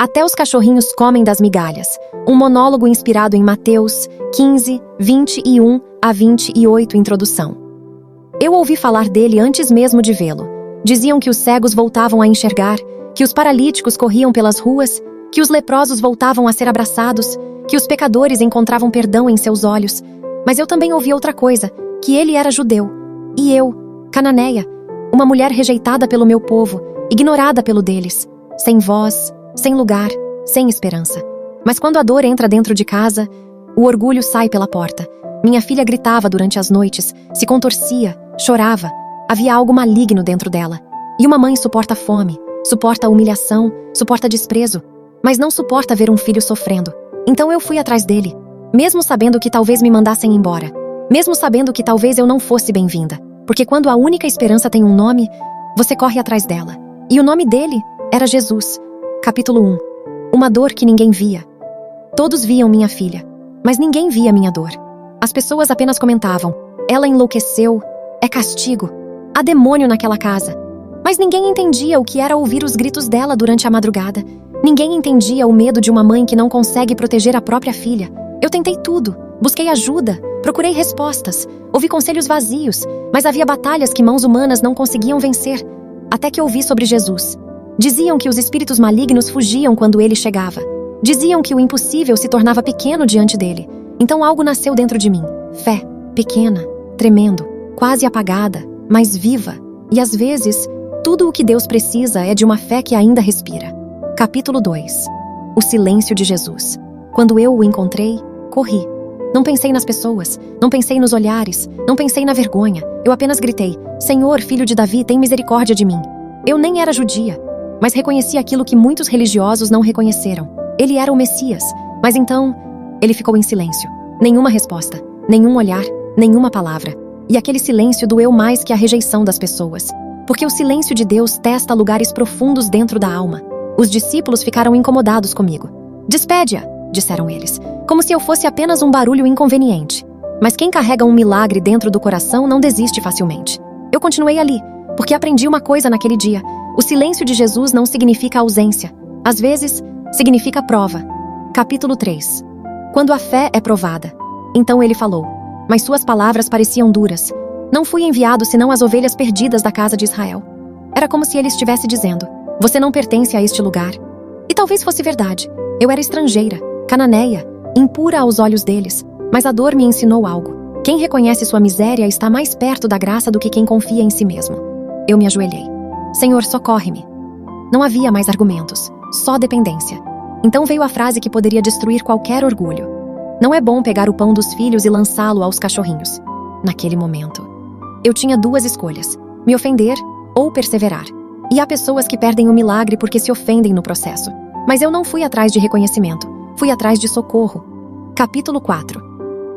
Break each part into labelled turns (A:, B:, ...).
A: Até os cachorrinhos comem das migalhas. Um monólogo inspirado em Mateus 15, 21 a 28, introdução. Eu ouvi falar dele antes mesmo de vê-lo. Diziam que os cegos voltavam a enxergar, que os paralíticos corriam pelas ruas, que os leprosos voltavam a ser abraçados, que os pecadores encontravam perdão em seus olhos. Mas eu também ouvi outra coisa, que ele era judeu. E eu, cananeia, uma mulher rejeitada pelo meu povo, ignorada pelo deles, sem voz, sem lugar, sem esperança. Mas quando a dor entra dentro de casa, o orgulho sai pela porta. Minha filha gritava durante as noites, se contorcia, chorava. Havia algo maligno dentro dela. E uma mãe suporta fome, suporta humilhação, suporta desprezo, mas não suporta ver um filho sofrendo. Então eu fui atrás dele, mesmo sabendo que talvez me mandassem embora, mesmo sabendo que talvez eu não fosse bem-vinda. Porque quando a única esperança tem um nome, você corre atrás dela. E o nome dele era Jesus. Capítulo 1. Uma dor que ninguém via. Todos viam minha filha, mas ninguém via minha dor. As pessoas apenas comentavam: ela enlouqueceu, é castigo, há demônio naquela casa. Mas ninguém entendia o que era ouvir os gritos dela durante a madrugada. Ninguém entendia o medo de uma mãe que não consegue proteger a própria filha. Eu tentei tudo, busquei ajuda, procurei respostas, ouvi conselhos vazios, mas havia batalhas que mãos humanas não conseguiam vencer. Até que ouvi sobre Jesus. Diziam que os espíritos malignos fugiam quando ele chegava. Diziam que o impossível se tornava pequeno diante dele. Então algo nasceu dentro de mim. Fé, pequena, tremendo, quase apagada, mas viva. E às vezes, tudo o que Deus precisa é de uma fé que ainda respira. Capítulo 2. O silêncio de Jesus. Quando eu o encontrei, corri. Não pensei nas pessoas, não pensei nos olhares, não pensei na vergonha. Eu apenas gritei: Senhor, filho de Davi, tem misericórdia de mim. Eu nem era judia, mas reconheci aquilo que muitos religiosos não reconheceram. Ele era o Messias, mas então, ele ficou em silêncio. Nenhuma resposta, nenhum olhar, nenhuma palavra. E aquele silêncio doeu mais que a rejeição das pessoas. Porque o silêncio de Deus testa lugares profundos dentro da alma. Os discípulos ficaram incomodados comigo. Despede-a, disseram eles, como se eu fosse apenas um barulho inconveniente. Mas quem carrega um milagre dentro do coração não desiste facilmente. Eu continuei ali, porque aprendi uma coisa naquele dia. O silêncio de Jesus não significa ausência. Às vezes, significa prova. Capítulo 3. Quando a fé é provada. Então ele falou, mas suas palavras pareciam duras. Não fui enviado senão as ovelhas perdidas da casa de Israel. Era como se ele estivesse dizendo, você não pertence a este lugar. E talvez fosse verdade. Eu era estrangeira, cananeia, impura aos olhos deles. Mas a dor me ensinou algo. Quem reconhece sua miséria está mais perto da graça do que quem confia em si mesmo. Eu me ajoelhei. Senhor, socorre-me. Não havia mais argumentos, só dependência. Então veio a frase que poderia destruir qualquer orgulho. Não é bom pegar o pão dos filhos e lançá-lo aos cachorrinhos. Naquele momento, eu tinha duas escolhas, me ofender ou perseverar. E há pessoas que perdem o milagre porque se ofendem no processo. Mas eu não fui atrás de reconhecimento, fui atrás de socorro. Capítulo 4.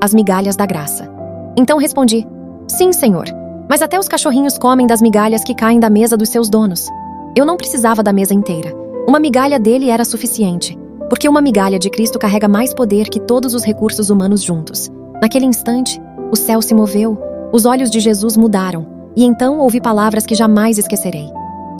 A: As migalhas da graça. Então respondi, sim, Senhor, mas até os cachorrinhos comem das migalhas que caem da mesa dos seus donos. Eu não precisava da mesa inteira. Uma migalha dele era suficiente, porque uma migalha de Cristo carrega mais poder que todos os recursos humanos juntos. Naquele instante, o céu se moveu, os olhos de Jesus mudaram, e então ouvi palavras que jamais esquecerei.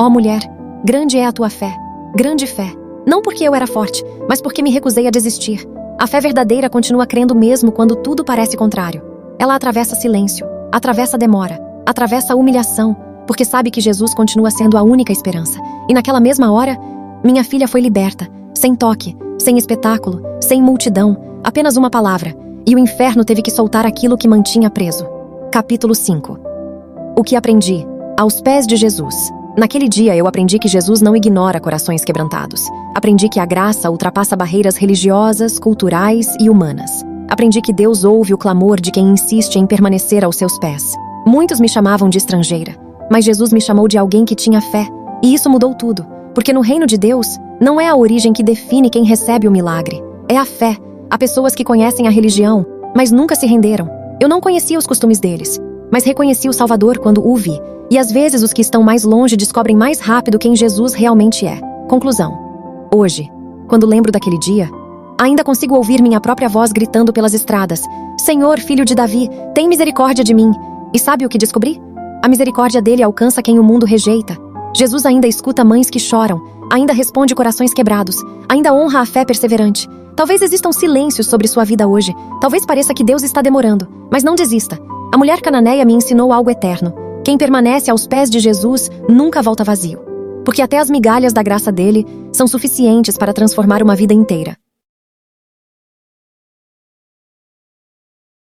A: Ó mulher, grande é a tua fé, grande fé. Não porque eu era forte, mas porque me recusei a desistir. A fé verdadeira continua crendo mesmo quando tudo parece contrário. Ela atravessa silêncio, atravessa demora, atravessa humilhação, porque sabe que Jesus continua sendo a única esperança. E naquela mesma hora, minha filha foi liberta, sem toque, sem espetáculo, sem multidão, apenas uma palavra, e o inferno teve que soltar aquilo que mantinha preso. Capítulo 5. O que aprendi? Aos pés de Jesus. Naquele dia eu aprendi que Jesus não ignora corações quebrantados. Aprendi que a graça ultrapassa barreiras religiosas, culturais e humanas. Aprendi que Deus ouve o clamor de quem insiste em permanecer aos seus pés. Muitos me chamavam de estrangeira, mas Jesus me chamou de alguém que tinha fé, e isso mudou tudo. Porque no reino de Deus, não é a origem que define quem recebe o milagre. É a fé. Há pessoas que conhecem a religião, mas nunca se renderam. Eu não conhecia os costumes deles, mas reconheci o Salvador quando o vi. E às vezes os que estão mais longe descobrem mais rápido quem Jesus realmente é. Conclusão. Hoje, quando lembro daquele dia, ainda consigo ouvir minha própria voz gritando pelas estradas. Senhor, filho de Davi, tem misericórdia de mim. E sabe o que descobri? A misericórdia dele alcança quem o mundo rejeita. Jesus ainda escuta mães que choram, ainda responde corações quebrados, ainda honra a fé perseverante. Talvez existam silêncios sobre sua vida hoje, talvez pareça que Deus está demorando, mas não desista. A mulher cananeia me ensinou algo eterno. Quem permanece aos pés de Jesus nunca volta vazio, porque até as migalhas da graça dele são suficientes para transformar uma vida inteira.